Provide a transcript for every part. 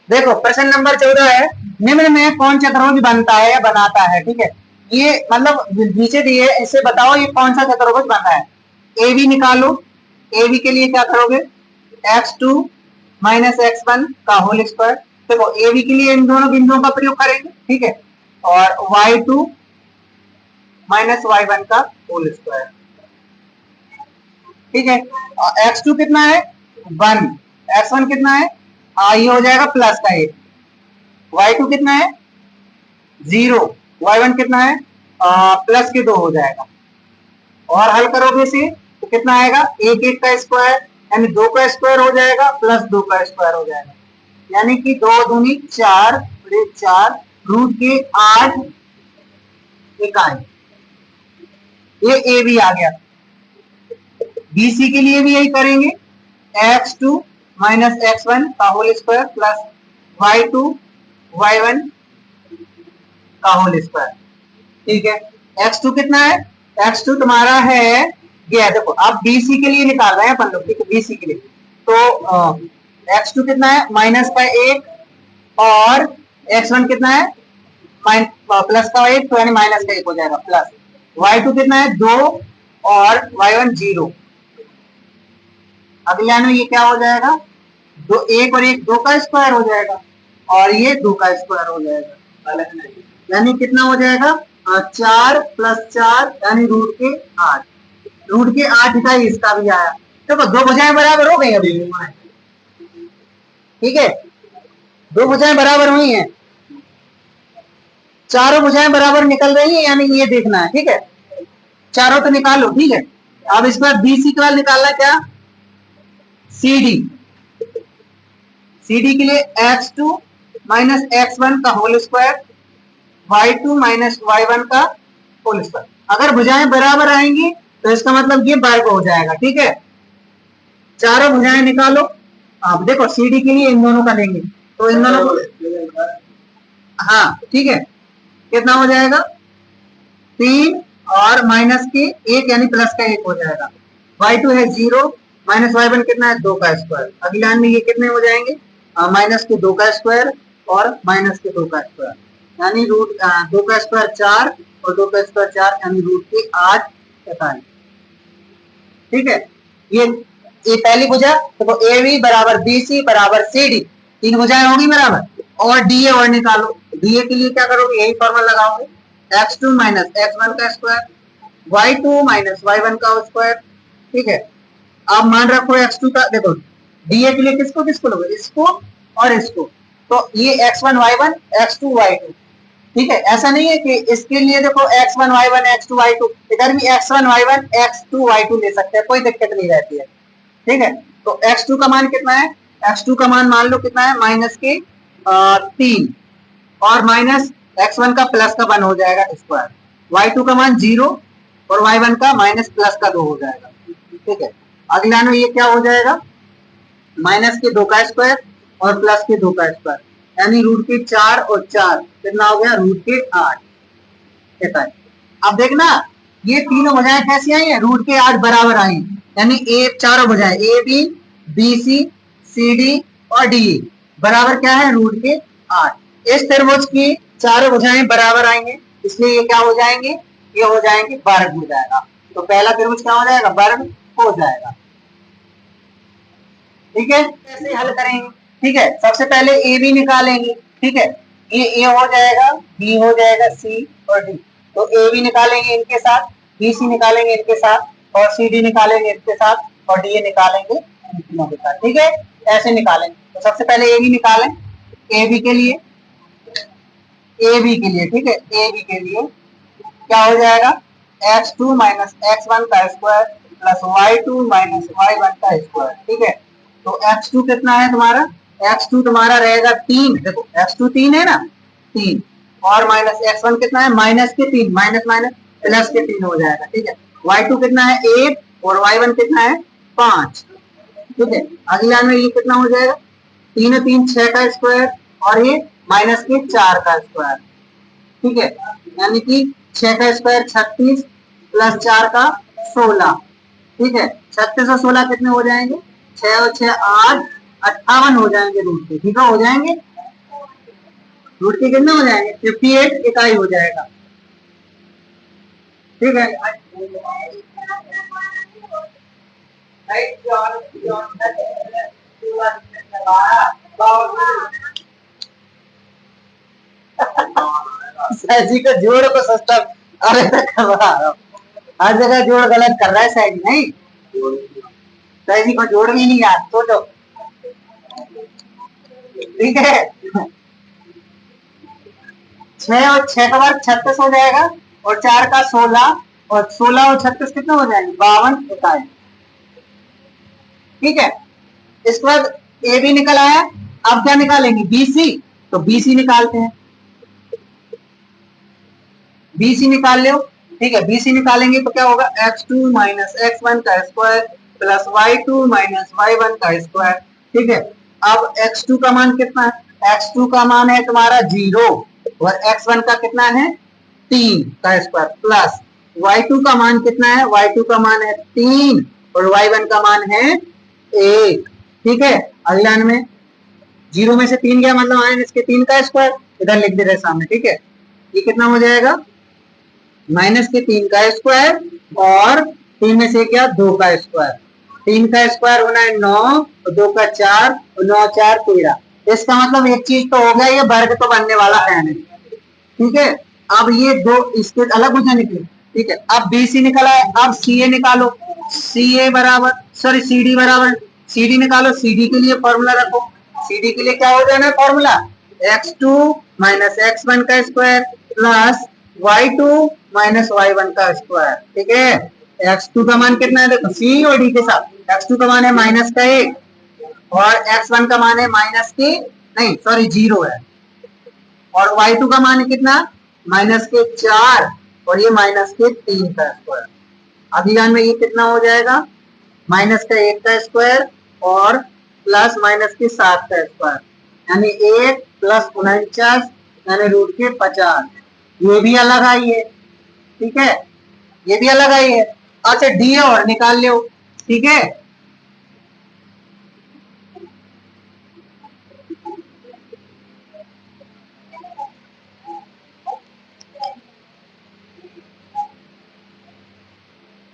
देखो प्रश्न नंबर 14 है, निम्न में कौन चतुर्भुज बनता है या बनाता है। ठीक है, ये मतलब नीचे दिए, इससे बताओ ये कौन सा चतुर्भुज बनता है। ए बी निकालो, ए बी के लिए क्या करोगे, x2 माइनस x1 का होल स्क्वायर। देखो ए बी के लिए इन दोनों बिंदुओं का प्रयोग करेंगे, ठीक है, और y2 माइनस y1 का होल स्क्वायर। ठीक है, x2 कितना है 1, x1 कितना है, ये हो जाएगा प्लस का 1, y2 कितना है 0, y1 कितना है प्लस के 2 हो जाएगा। और हल करोगे इसे तो कितना आएगा, एक एक का स्क्वायर यानी 2 का स्क्वायर हो जाएगा, प्लस 2 का स्क्वायर हो जाएगा, यानी कि 2 दूनी 4 बड़े 4 रूट के 8 इकाई। ये ए बी आ गया। बीसी के लिए भी यही करेंगे, x2 माइनस x1 का whole square plus y2 y1 का होल स्क्वायर। ठीक है, x2 कितना है, x2 तुम्हारा है ये, देखो आप BC के लिए निकाल रहे हैं अपन लोग, ठीक है, BC के लिए तो x2 कितना है माइनस का 1 और x1 कितना है प्लस का 1, तो यानी माइनस का 1 हो जाएगा, प्लस y2 कितना है 2 और y1 0। अगले में ये क्या हो जाएगा, दो 1 और 1 2 का स्क्वायर हो जाएगा और ये 2 का स्क्वायर हो जाएगा, यानी कितना हो जाएगा 4 प्लस 4 यानी रूट के 8, रूट के 8 का इसका भी आया। देखो दो भुजाएं बराबर हो गई अभी, ठीक है, दो भुजाएं बराबर हुई हैं, चारों भुजाएं बराबर निकल रही हैं, यानी ये देखना है, ठीक है, चारों तो निकालो, ठीक है। अब इस बार BC के बाद निकालना क्या, CD, CD के लिए x2 माइनस x1 का whole square y2 minus y1 का होल स्क्वायर। अगर भुजाएं बराबर आएंगी तो इसका मतलब ये वर्ग हो जाएगा, ठीक है। चारों भुजाएं निकालो, आप देखो CD के लिए इन दोनों का लेंगे तो इन दोनों को, हाँ ठीक है, कितना हो जाएगा 3 और माइनस के 1 यानी प्लस का 1 हो जाएगा, y2 है 0 माइनस y1 कितना है 2 का स्क्वायर। अगले लाइन में ये कितने हो जाएंगे माइनस के 2 का स्क्वायर और माइनस के 2 का स्क्वायर, यानी रूट 2 का स्क्वायर 4 और 2 का स्क्वायर 4 यानी रूट के 8 45। ठीक है, ये पहली भुजा, तो ए बी बराबर BC बराबर CD, तीन भुजाएं होगी बराबर, और DA और निकालो। DA के लिए क्या करोगे, यही फॉर्मूला लगाओगे, x2 माइनस x1 का स्क्वायर y2 माइनस y1 का स्क्वायर। ठीक है, आप मान रखो x2 का, देखो DA के लिए किसको किसको लोगे, इसको और इसको, तो ये x1 y1 x2 y2। ठीक है, ऐसा नहीं है कि इसके लिए देखो x1 y1 x2 y2, इधर भी x1 y1 x2 y2 ले सकते हैं, कोई दिक्कत नहीं रहती है। ठीक है, तो x2 का मान कितना है, x2 का मान मान लो कितना है माइनस के 3 और माइनस x1 का प्लस का 1 हो जाएगा स्क्वायर, y2 का मान 0 और y1 का माइनस प्लस का 2 हो जाएगा। ठीक है, अगला में ये क्या हो जाएगा, माइनस के 2 का स्क्वायर और प्लस के 2 का स्क्वायर, यानी रूट के 4 और 4 कितना हो गया, रूट के 8। अब देखना ये तीनों भुजाएं कैसी आई है, रूट के 8 बराबर आई, यानी ए चारों भुजाएं ए बी BC CD और DE बराबर क्या है, रूट के 8। इस त्रिभुज की चारों भुजाएं बराबर आएंगे, इसलिए ये क्या हो जाएंगे, ये हो जाएंगे वर्ग हो जाएगा, तो पहला त्रिभुज क्या हो जाएगा, वर्ग हो जाएगा। ठीक है, कैसे हल करेंगे, ठीक है, सबसे पहले ए बी निकालेंगे, ठीक है, ये ए हो जाएगा, बी हो जाएगा, सी और डी, तो ए बी निकालेंगे इनके साथ, बी सी निकालेंगे इनके साथ, और सी डी निकालेंगे इनके साथ, और डी ए निकालेंगे इन तीनों के साथ। ठीक है, ऐसे निकालेंगे, तो सबसे पहले ए बी निकालें, ए बी के लिए, ए बी के लिए, ठीक है, ए बी के लिए क्या हो जाएगा, x2 माइनस x1 का square plus y2 minus y1 का स्क्वायर। ठीक है, तो x2 कितना है तुम्हारा, x2 तुम्हारा रहेगा 3, देखो x2 3 है ना, 3 और माइनस x1 कितना है माइनस के 3, माइनस माइनस प्लस के 3 हो जाएगा। ठीक है, y2 कितना है 1 और y1 कितना है 5। ठीक है, अगला में ये कितना हो जाएगा, 3 और 3 6 का स्क्वायर और ये माइनस के 4 का स्क्वायर। ठीक है, यानी कि 6 का स्क्वायर 36 प्लस 4 का 16। ठीक है, 36 और 16 कितने हो जाएंगे, 6 और 6 8 58 हो जाएंगे रूट के, ठीक है, हो जाएंगे। रूट के कितने हो जाएंगे 58 इकाई हो जाएगा। ठीक है, सैजी को जोड़ को सस्ता। अरे हर जगह जोड़ गलत कर रहा है सैजी। नहीं, सैजी को जोड़ भी नहीं याद तो ठीक है। 6 और 6 का वर्ग 36 हो जाएगा, और 4 का 16, और 16 और 36 कितना हो जाएंगे 52 इकाई। ठीक है, इसके बाद ए भी निकल आया। अब क्या निकालेंगे बीसी, तो बीसी निकालते हैं। बीसी निकाल लो। ठीक है, बीसी निकालेंगे तो क्या होगा x2 माइनस x1 का square plus y2 minus y1 का स्क्वायर। ठीक है, अब x2 का मान कितना है, x2 का मान है तुम्हारा 0, और x1 का कितना है 3 का स्क्वायर, प्लस y2 का मान कितना है, y2 का मान है 3, और y1 का मान है 1। ठीक है, अगले लाइन में 0 में से 3 गया मतलब आए इसके 3 का स्क्वायर, इधर लिख दे रहे सामने। ठीक है, ये कितना हो जाएगा माइनस के 3 का स्क्वायर, और 3 में से क्या 2 का स्क्वायर। 3 का स्क्वायर होना है 9, और 2 का 4, और 9 4 13। इसका मतलब एक चीज तो हो गया, ये वर्ग तो बनने वाला है नहीं। ठीक है, अब ये दो इसके अलग हो जाने के। ठीक है, अब बीसी निकला है, अब सी ए निकालो। सी ए बराबर सॉरी सी डी बराबर सी डी निकालो। सी डी के लिए फॉर्मूला रखो। सी डी के लिए क्या हो जाना है फॉर्मूला, x2 माइनस x1 का square plus y2 minus y1 का स्क्वायर। ठीक है, x2 का मान कितना है देखो सी और डी के साथ। x2 का मान है माइनस का 1, और x1 का मान है माइनस के नहीं सॉरी 0 है, और y2 का मान कितना माइनस के 4, और ये माइनस के 3 का स्क्वायर। अगली लाइन में ये कितना हो जाएगा माइनस का 1 का स्क्वायर और प्लस माइनस के 7 का स्क्वायर, यानी 1 प्लस 49 यानी रूट के 50। ये भी अलग आई है। ठीक है, ये भी अलग आई है। अच्छा डी और निकाल लो। ठीक है,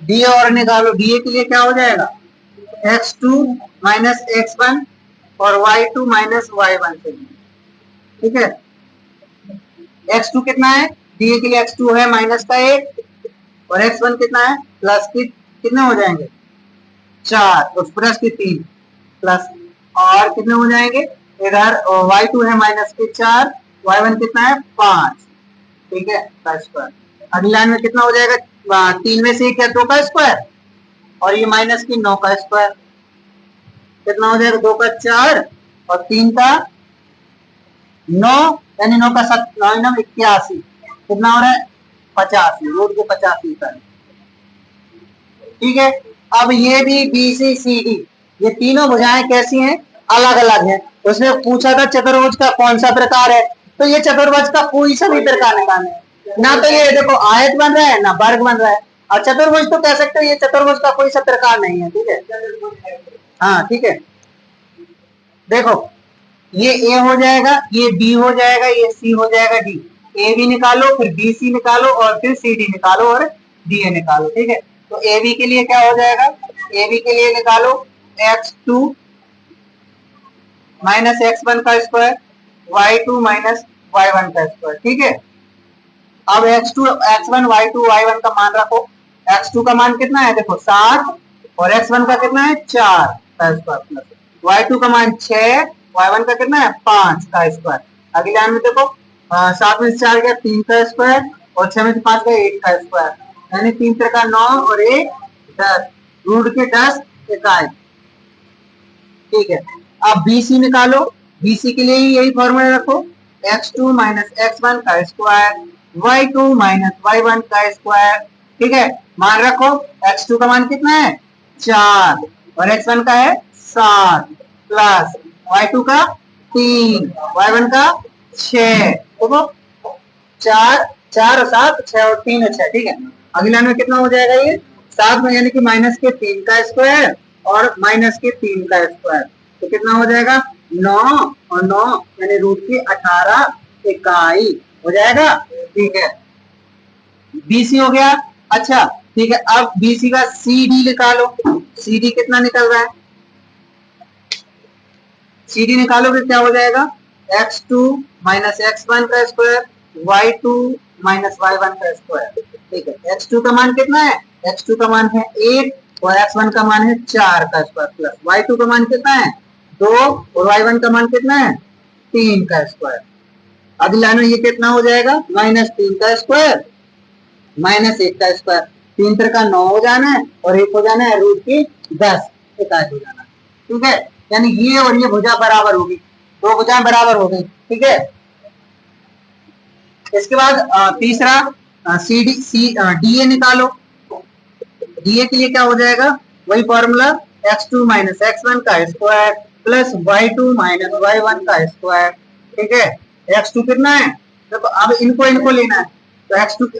डी और निकालो। डी के लिए क्या हो जाएगा x2 माइनस x1 और y2 माइनस y1 से। ठीक है, x2 कितना है डी के लिए, x2 है माइनस का 1, और x1 कितना है प्लस की कितने हो जाएंगे 4, और प्लस की 3 प्लस, और कितने हो जाएंगे इधर y2 है माइनस के 4, y1 कितना है 5। ठीक है, का स्क्वायर। अगली लाइन में कितना हो जाएगा 3 में से क्या 2 का स्क्वायर, और ये माइनस की 9 का स्क्वायर। कितना हो जाएगा 2 का 4 और 3 का 9, यानी 9 का 7 9 81। कितना हो रहा है 85, रूट के 85 का। ठीक है, अब ये भी बी सी सी डी, ये तीनों भुजाएं कैसी हैं अलग अलग हैं। उसने पूछा था चतुर्भुज का कौन सा प्रकार है, तो ये चतुर्भुज का कोई सा भी प्रकार निकालना है ना, तो ये देखो आयत बन रहा है ना वर्ग बन रहा है, और चतुर्भुज तो कह सकते हो ये चतुर्भुज का कोई सा प्रकार नहीं है। ठीक है, हाँ ठीक है, देखो ये ए हो जाएगा, ये बी हो जाएगा, ये सी हो जाएगा, डी। ए बी निकालो, फिर बी सी निकालो, और फिर सी डी निकालो, और डी ए निकालो। ठीक है, तो ए बी के लिए क्या हो जाएगा, ए बी के लिए निकालो x2 माइनस x1 का स्क्वायर, y2 माइनस y1 का स्क्वायर। ठीक है, अब x2 x1 y2 y1 का मान रखो। x2 का मान कितना है देखो 7, और x1 का कितना है 4 का स्क्वायर, प्लस y2 का मान 6, y1 का कितना है 5 का स्क्वायर। अगली लाइन में देखो 7 में से 4 गया 3 का स्क्वायर, और 6 में से 5 गया 1 का स्क्वायर, यानी 3 3 का 9 और 1 10, रूट के 10 इकाई। ठीक है, अब बीसी निकालो। बीसी के लिए यही फॉर्मूला रखो, x2 माइनस x1 का स्क्वायर, y2 माइनस y1 का स्क्वायर। ठीक है, मान रखो x2 का मान कितना है 4, और x1 का है 7, प्लस y2 का 3, y1 का 6। देखो 4 4 और 7 6 और 3 है 6। ठीक है, अगली लाइन में कितना हो जाएगा ये 7 में, यानी कि माइनस के 3 का स्क्वायर और माइनस के 3 का स्क्वायर, तो कितना हो जाएगा 9 और 9 यानी रूट के 18 इकाई हो जाएगा। ठीक है, बीसी हो गया। अच्छा ठीक है, अब बीसी का सीडी निकालो। सीडी कितना निकल रहा है, सीडी निकालोगे क्या हो जाएगा, x2 माइनस x1 का स्क्वायर y2 माइनस y1 का स्क्वायर। ठीक है, x2 का मान कितना है, x2 का मान है 1 और x1 का मान है 4 का स्क्वायर प्लस y2 का मान कितना है 2 और y1 का मान कितना है 3 का स्क्वायर। अगली लाइन में ये कितना हो जाएगा, -3 का स्क्वायर -1 का स्क्वायर। 3 3 का 9 हो जाना है और 1 हो जाना है √10 इकाई हो जाना है। ठीक है, यानी ये और ये भुजा बराबर होगी, दो भुजाएं बराबर हो गई। ठीक है, इसके बाद तीसरा डीए निकालो। डीए के लिए क्या हो जाएगा, वही फॉर्मूला x2 माइनस x1 का square plus y2 minus y1 का स्क्वायर। ठीक है, x2 कितना है, तो अब इनको इनको लेना है, तो x2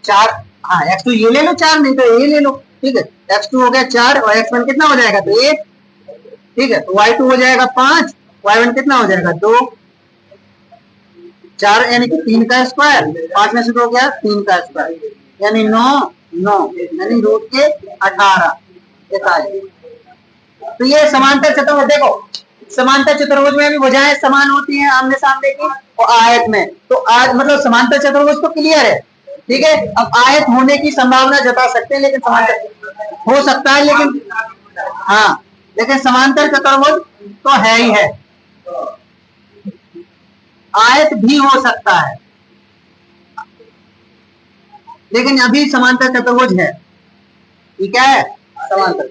4, हाँ x2 ये ले लो 4, नहीं तो ये ले लो। ठीक है, x2 हो गया 4 और x1 कितना हो जाएगा, तो 1। ठीक है, तो y2 हो जाएगा 5, y1 कितना हो जाएगा 2। 4 यानी कि 3 का स्क्वायर, 5 में से 2 हो गया 3 का स्क्वायर, यानी 9 9 यानी √18 इकाई। तो ये समांतर चतुर्भुज, देखो समांतर चतुर्भुज में भी भुजाएं समान होती हैं आमने सामने की, और आयत में तो आज मतलब समांतर चतुर्भुज तो क्लियर है। ठीक है, अब आयत होने की संभावना जता सकते हैं, लेकिन समांतर हो सकता है, लेकिन हाँ, लेकिन समांतर चतुर्भुज तो है ही है, आयत भी हो सकता है, लेकिन अभी समांतर चतुर्भुज है। ठीक है, समांतर